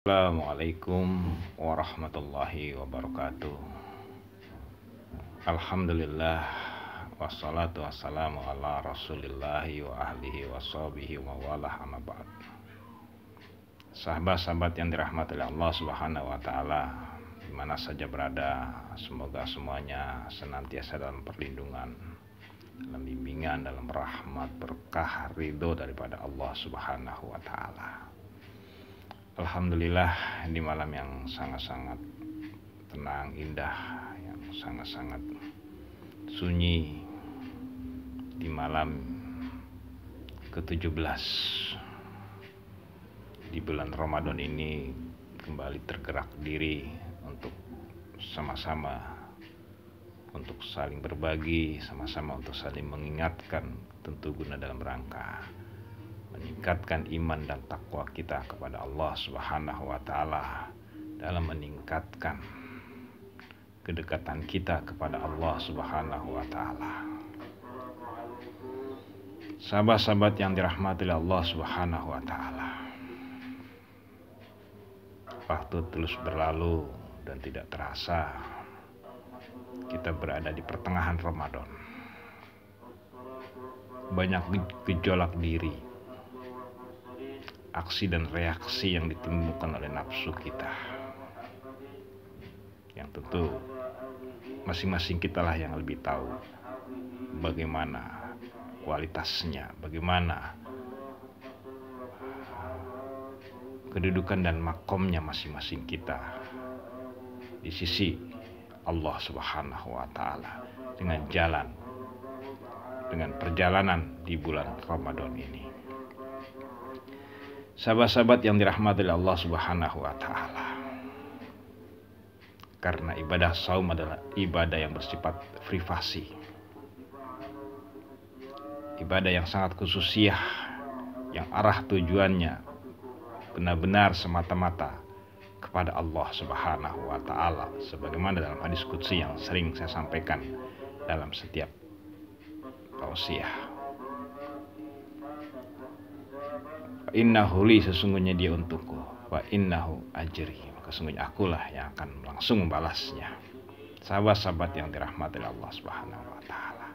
Assalamualaikum warahmatullahi wabarakatuh. Alhamdulillah wassalatu wassalamu ala rasulillahi wa ahlihi wa sahbihi wa walah amma ba'd. Sahabat-sahabat yang dirahmati oleh Allah subhanahu wa ta'ala, dimana saja berada, semoga semuanya senantiasa dalam perlindungan, dalam bimbingan, dalam rahmat, berkah, ridho daripada Allah subhanahu wa ta'ala. Alhamdulillah, di malam yang sangat-sangat tenang, indah, yang sangat-sangat sunyi, di malam ke-17 di bulan Ramadan ini, kembali tergerak diri untuk sama-sama untuk saling berbagi, sama-sama untuk saling mengingatkan, tentu guna dalam rangka meningkatkan iman dan takwa kita kepada Allah Subhanahu wa ta'ala, dalam meningkatkan kedekatan kita kepada Allah Subhanahu wa ta'ala. Sahabat-sahabat yang dirahmati oleh Allah Subhanahu wa ta'ala, waktu terus berlalu dan tidak terasa kita berada di pertengahan Ramadan. Banyak gejolak diri, aksi dan reaksi yang ditimbulkan oleh nafsu kita, yang tentu masing-masing kita lah yang lebih tahu bagaimana kualitasnya, bagaimana kedudukan dan makomnya masing-masing kita di sisi Allah Subhanahu wa ta'ala dengan perjalanan di bulan Ramadan ini. Sahabat-sahabat yang dirahmati oleh Allah Subhanahu wa ta'ala, karena ibadah saum adalah ibadah yang bersifat privasi, ibadah yang sangat khususiyah, yang arah tujuannya benar-benar semata-mata kepada Allah Subhanahu wa ta'ala, sebagaimana dalam hadis qudsi yang sering saya sampaikan dalam setiap tausiah. Innahu li, sesungguhnya dia untukku, wa innahu ajri, maka sesungguhnya akulah yang akan langsung membalasnya. Sahabat-sahabat yang dirahmati oleh Allah Subhanahu wa ta'ala,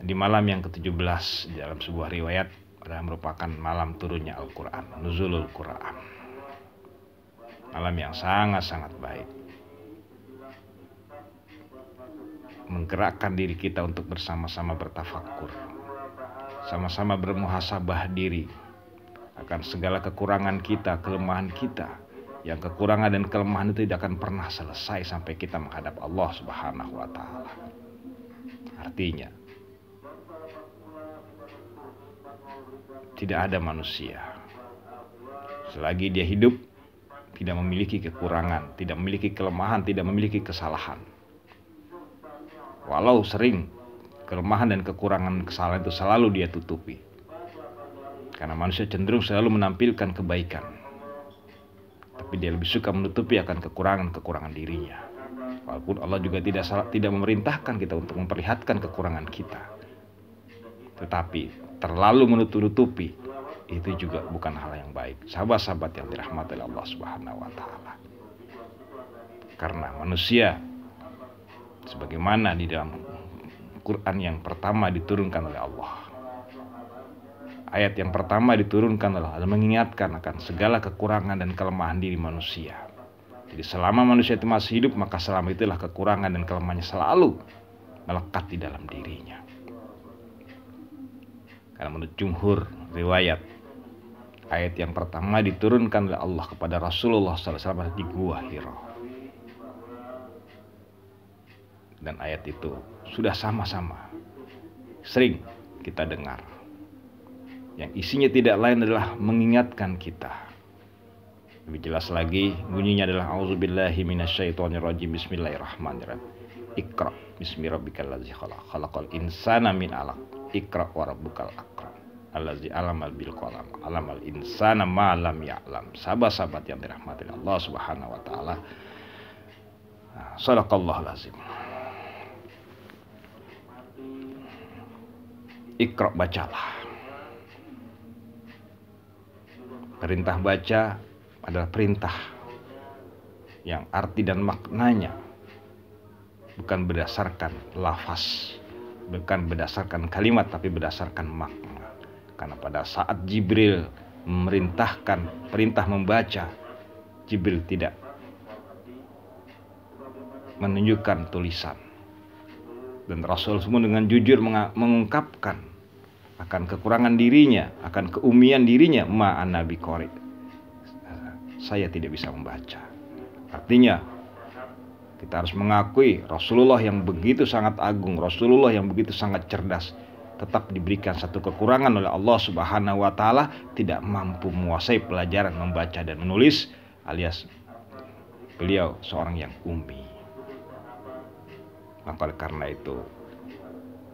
di malam yang ke-17 dalam sebuah riwayat adalah merupakan malam turunnya Al-Quran, nuzulul Quran, malam yang sangat-sangat baik, menggerakkan diri kita untuk bersama-sama bertafakkur, sama-sama bermuhasabah diri akan segala kekurangan kita, kelemahan kita, yang kekurangan dan kelemahan itu tidak akan pernah selesai sampai kita menghadap Allah Subhanahu wa ta'ala. Artinya, tidak ada manusia selagi dia hidup tidak memiliki kekurangan, tidak memiliki kelemahan, tidak memiliki kesalahan. Walau sering kelemahan dan kekurangan kesalahan itu selalu dia tutupi, karena manusia cenderung selalu menampilkan kebaikan, tapi dia lebih suka menutupi akan kekurangan dirinya. Walaupun Allah juga tidak memerintahkan kita untuk memperlihatkan kekurangan kita, tetapi terlalu menutupi itu juga bukan hal yang baik. Sahabat-sahabat yang dirahmati oleh Allah Subhanahu wa ta'ala, karena manusia sebagaimana di dalam Quran yang pertama diturunkan oleh Allah, ayat yang pertama diturunkan adalah mengingatkan akan segala kekurangan dan kelemahan diri manusia. Jadi selama manusia itu masih hidup, maka selama itulah kekurangan dan kelemahannya selalu melekat di dalam dirinya. Karena menurut jumhur riwayat, ayat yang pertama diturunkan oleh Allah kepada Rasulullah SAW di Gua Hira. Dan ayat itu sudah sama-sama sering kita dengar, yang isinya tidak lain adalah mengingatkan kita. Lebih jelas lagi bunyinya adalah auzubillahi minasyaitonirrajim, bismillahirrahmanirrahim. Iqra bismi rabbikal ladzi khalaq, khalaqal insana min 'alaq, iqra wa rabbukal akram, allazi 'allamal bil qalam, 'allamal insana ma lam ya'lam. Sahabat-sahabat yang dirahmati Allah Subhanahu wa ta'ala, shadaqallahul azim. Iqra, bacalah. Perintah baca adalah perintah yang arti dan maknanya bukan berdasarkan lafaz, bukan berdasarkan kalimat, tapi berdasarkan makna. Karena pada saat Jibril memerintahkan perintah membaca, Jibril tidak menunjukkan tulisan. Dan Rasul semua dengan jujur mengungkapkan akan kekurangan dirinya, akan keumian dirinya, ma'an nabi qori. Saya tidak bisa membaca. Artinya kita harus mengakui Rasulullah yang begitu sangat agung, Rasulullah yang begitu sangat cerdas, tetap diberikan satu kekurangan oleh Allah Subhanahu wa taala, tidak mampu menguasai pelajaran membaca dan menulis, alias beliau seorang yang ummi. Maka karena itu,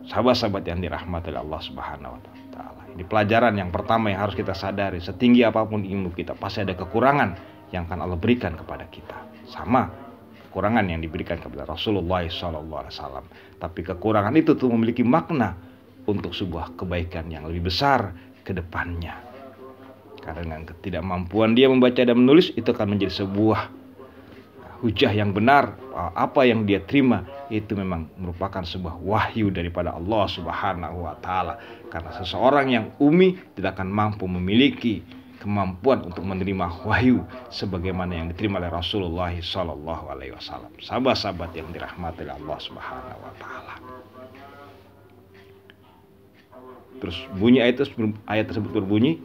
sahabat-sahabat yang dirahmati oleh Allah Subhanahu wa taala, ini pelajaran yang pertama yang harus kita sadari. Setinggi apapun ilmu kita, pasti ada kekurangan yang akan Allah berikan kepada kita. Sama kekurangan yang diberikan kepada Rasulullah SAW. Tapi kekurangan itu tuh memiliki makna untuk sebuah kebaikan yang lebih besar ke depannya. Karena dengan ketidakmampuan dia membaca dan menulis, itu akan menjadi sebuah hujah yang benar. Apa yang dia terima itu memang merupakan sebuah wahyu daripada Allah Subhanahu wa taala. Karena seseorang yang ummi tidak akan mampu memiliki kemampuan untuk menerima wahyu sebagaimana yang diterima oleh Rasulullah SAW. Sahabat-sahabat yang dirahmati oleh Allah Subhanahu wa taala. Terus bunyi ayat tersebut berbunyi,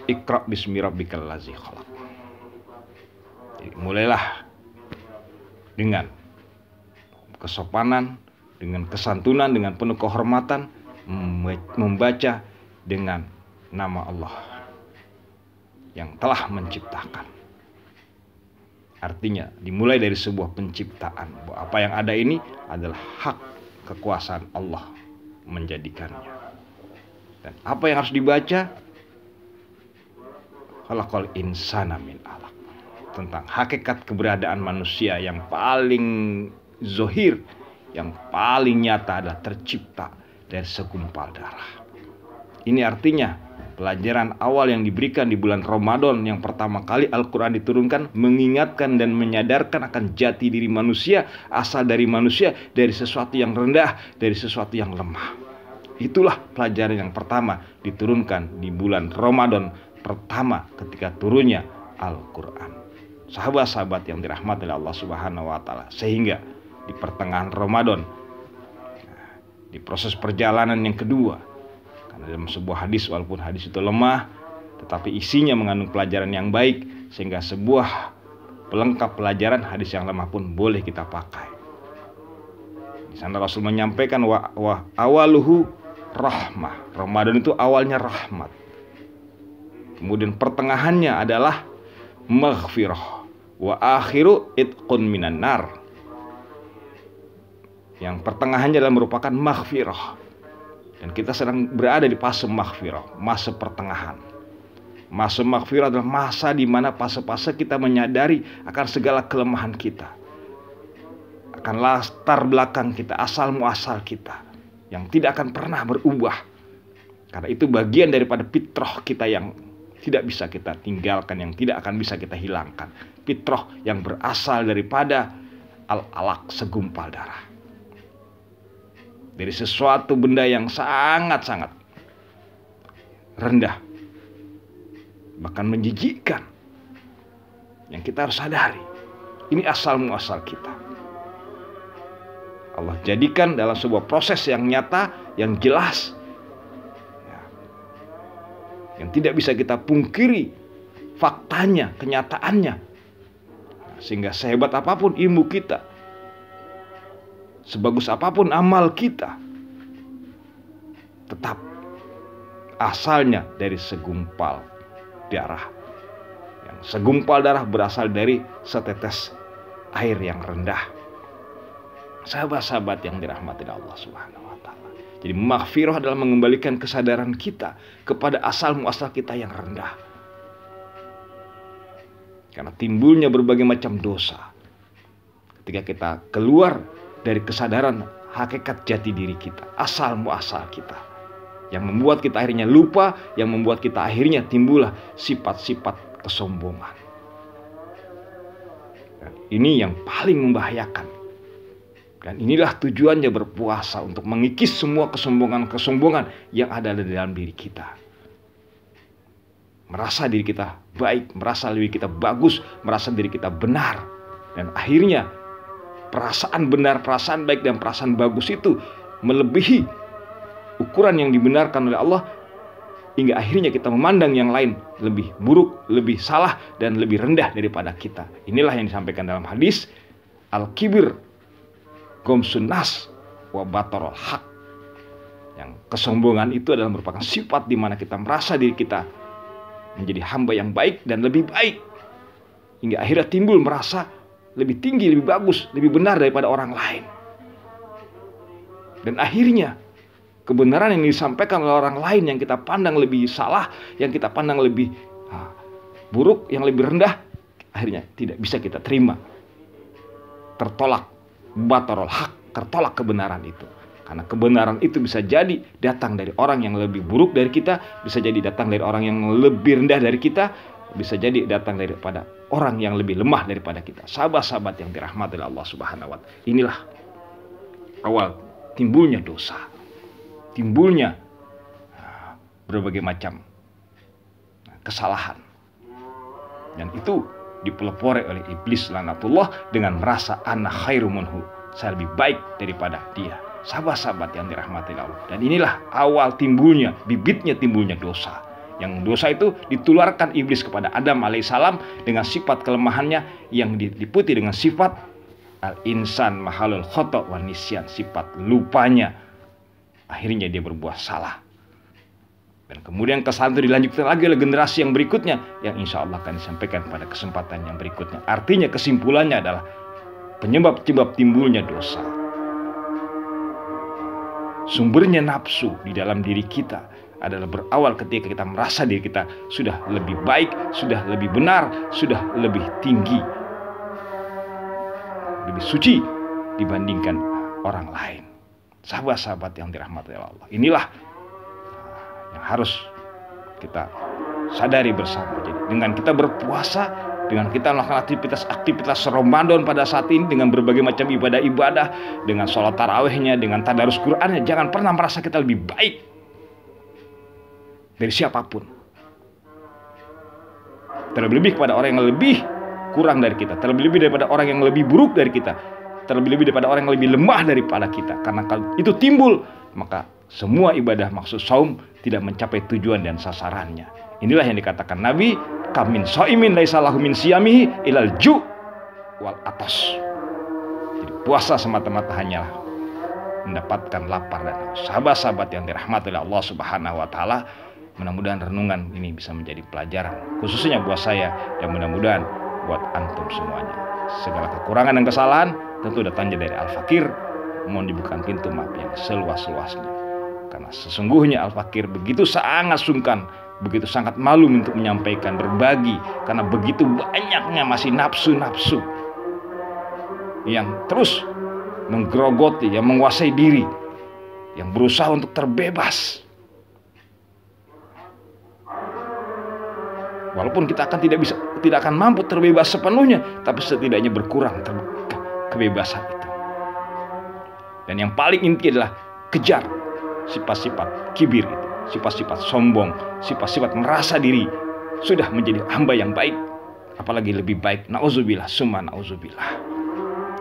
Iqra bismi rabbikal ladzi khalaq. Jadi mulailah dengan kesopanan, dengan kesantunan, dengan penuh kehormatan membaca dengan nama Allah yang telah menciptakan. Artinya dimulai dari sebuah penciptaan. Apa yang ada ini adalah hak kekuasaan Allah menjadikannya. Dan apa yang harus dibaca? Khalaqal insana min alaq. Tentang hakikat keberadaan manusia yang paling zohir, yang paling nyata adalah tercipta dari segumpal darah. Ini artinya pelajaran awal yang diberikan di bulan Ramadan yang pertama kali Al-Quran diturunkan, mengingatkan dan menyadarkan akan jati diri manusia, asal dari manusia, dari sesuatu yang rendah, dari sesuatu yang lemah. Itulah pelajaran yang pertama diturunkan di bulan Ramadan pertama ketika turunnya Al-Quran. Sahabat-sahabat yang dirahmati oleh Allah Subhanahu wa taala, sehingga di pertengahan Ramadan, di proses perjalanan yang kedua, karena dalam sebuah hadis, walaupun hadis itu lemah, tetapi isinya mengandung pelajaran yang baik, sehingga sebuah pelengkap pelajaran hadis yang lemah pun boleh kita pakai. Di sana Rasul menyampaikan wa awaluhu rahmah. Ramadan itu awalnya rahmat. Kemudian pertengahannya adalah maghfirah. Wa akhiru itqun minan nar. Yang pertengahannya adalah merupakan maghfirah. Dan kita sedang berada di fase maghfirah, masa pertengahan. Masa maghfirah adalah masa di mana fase-fase kita menyadari akan segala kelemahan kita, akan latar belakang kita, asal muasal kita yang tidak akan pernah berubah. Karena itu bagian daripada fitrah kita yang tidak bisa kita tinggalkan, yang tidak akan bisa kita hilangkan. Fitrah yang berasal daripada al-alaq, segumpal darah. Dari sesuatu benda yang sangat-sangat rendah, bahkan menjijikkan, yang kita harus sadari. Ini asal muasal kita. Allah jadikan dalam sebuah proses yang nyata, yang jelas, yang tidak bisa kita pungkiri faktanya, kenyataannya. Sehingga sehebat apapun ilmu kita, sebagus apapun amal kita, tetap asalnya dari segumpal darah. Yang segumpal darah berasal dari setetes air yang rendah. Sahabat-sahabat yang dirahmati Allah Subhanahu wa taala. Jadi maghfirah adalah mengembalikan kesadaran kita kepada asal muasal kita yang rendah. Karena timbulnya berbagai macam dosa ketika kita keluar dari kesadaran hakikat jati diri kita, asal muasal kita yang membuat kita akhirnya lupa, yang membuat kita akhirnya timbullah sifat-sifat kesombongan. Ini yang paling membahayakan. Dan inilah tujuannya berpuasa, untuk mengikis semua kesombongan-kesombongan yang ada di dalam diri kita. Merasa diri kita baik, merasa diri kita bagus, merasa diri kita benar. Dan akhirnya perasaan benar, perasaan baik, dan perasaan bagus itu melebihi ukuran yang dibenarkan oleh Allah, hingga akhirnya kita memandang yang lain lebih buruk, lebih salah, dan lebih rendah daripada kita. Inilah yang disampaikan dalam hadis, al-kibir gomsun nas wa batarul haq. Yang kesombongan itu adalah merupakan sifat di mana kita merasa diri kita menjadi hamba yang baik dan lebih baik, hingga akhirnya timbul merasa lebih tinggi, lebih bagus, lebih benar daripada orang lain. Dan akhirnya kebenaran yang disampaikan oleh orang lain yang kita pandang lebih salah, yang kita pandang lebih buruk, yang lebih rendah, akhirnya tidak bisa kita terima. Tertolak, batarul haq, tertolak kebenaran itu. Karena kebenaran itu bisa jadi datang dari orang yang lebih buruk dari kita, bisa jadi datang dari orang yang lebih rendah dari kita, bisa jadi datang daripada orang yang lebih lemah daripada kita. Sahabat-sahabat yang dirahmati oleh Allah Subhanahu wa Ta'ala, inilah awal timbulnya dosa, timbulnya berbagai macam kesalahan. Dan itu dipelopori oleh iblis laknatullah dengan merasa ana khairum minhu, saya lebih baik daripada dia. Sahabat-sahabat yang dirahmati Allah. Dan inilah awal timbulnya, bibitnya timbulnya dosa. Yang dosa itu ditularkan iblis kepada Adam alaihissalam dengan sifat kelemahannya yang diliputi dengan sifat al-insan mahalul khata' wa nisyan, sifat lupanya. Akhirnya dia berbuat salah. Dan kemudian kesalahan itu dilanjutkan lagi oleh generasi yang berikutnya, yang insya Allah akan disampaikan pada kesempatan yang berikutnya. Artinya kesimpulannya adalah penyebab-penyebab timbulnya dosa, sumbernya nafsu di dalam diri kita adalah berawal ketika kita merasa diri kita sudah lebih baik, sudah lebih benar, sudah lebih tinggi, lebih suci dibandingkan orang lain. Sahabat-sahabat yang dirahmati Allah, inilah yang harus kita sadari bersama. Jadi dengan kita berpuasa, dengan kita melakukan aktivitas Ramadan pada saat ini, dengan berbagai macam ibadah-ibadah, dengan sholat tarawihnya, dengan tadarus Qur'annya, jangan pernah merasa kita lebih baik dari siapapun. Terlebih kepada orang yang lebih kurang dari kita, terlebih daripada orang yang lebih buruk dari kita, terlebih daripada orang yang lebih lemah daripada kita. Karena kalau itu timbul, maka semua ibadah maksud saum tidak mencapai tujuan dan sasarannya. Inilah yang dikatakan Nabi, kamin shaimin laisa lahu min siyamihi ilal ju' wal atas. Jadi puasa semata-mata hanyalah mendapatkan lapar dan haus. Sahabat-sahabat yang dirahmati oleh Allah Subhanahu wa Ta'ala, mudah-mudahan renungan ini bisa menjadi pelajaran khususnya buat saya, dan mudah-mudahan buat antum semuanya. Segala kekurangan dan kesalahan tentu datangnya dari Al-Fakir. Mohon dibukakan pintu maaf yang seluas-luasnya. Karena sesungguhnya Al-Fakir begitu sangat sungkan, begitu sangat malu untuk menyampaikan, berbagi, karena begitu banyaknya masih nafsu-nafsu yang terus menggerogoti, yang menguasai diri, yang berusaha untuk terbebas. Walaupun kita tidak akan mampu terbebas sepenuhnya, tapi setidaknya berkurang kebebasan itu. Dan yang paling inti adalah kejar sifat-sifat kibir itu, sifat-sifat sombong, sifat-sifat merasa diri sudah menjadi hamba yang baik, apalagi lebih baik. Nauzubillah, summa nauzubillah.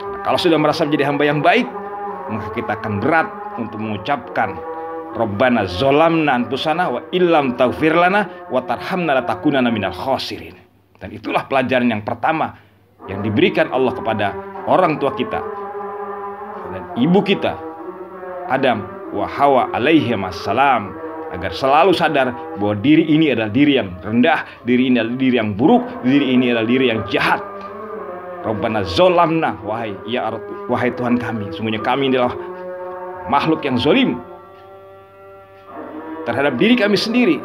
Nah, kalau sudah merasa menjadi hamba yang baik, maka kita akan berat untuk mengucapkan Rabbana zolamna anfusana wa illam taghfir lana wa tarhamna latakunanna minal khasirin. Dan itulah pelajaran yang pertama yang diberikan Allah kepada orang tua kita dan ibu kita, Adam wa Hawa alaihi wassalam, agar selalu sadar bahwa diri ini adalah diri yang rendah, diri ini adalah diri yang buruk, diri ini adalah diri yang jahat. Rabbana zolamna, wahai Tuhan kami, sungguhnya kami adalah makhluk yang zalim terhadap diri kami sendiri.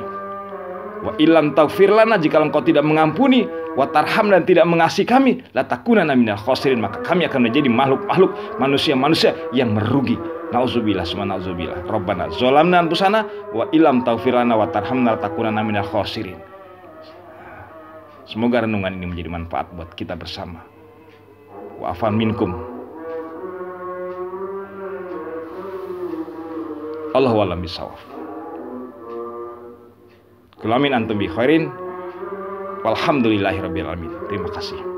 Wa illam taghfir lana, jika engkau tidak mengampuni, wa tarham, dan tidak mengasihi kami, latakunanna minal khasirin, maka kami akan menjadi makhluk-makhluk manusia-manusia yang merugi. Nauzubillah, summa nauzubillah. Rabbana zalamna anfusana wa illam taghfir lana wa tarhamna latakunanna minal khasirin. Semoga renungan ini menjadi manfaat buat kita bersama. Wa afan minkum. Allahu a'lam bishawab. Kulamin antum bi khairin. Walhamdulillahirabbil alamin. Terima kasih.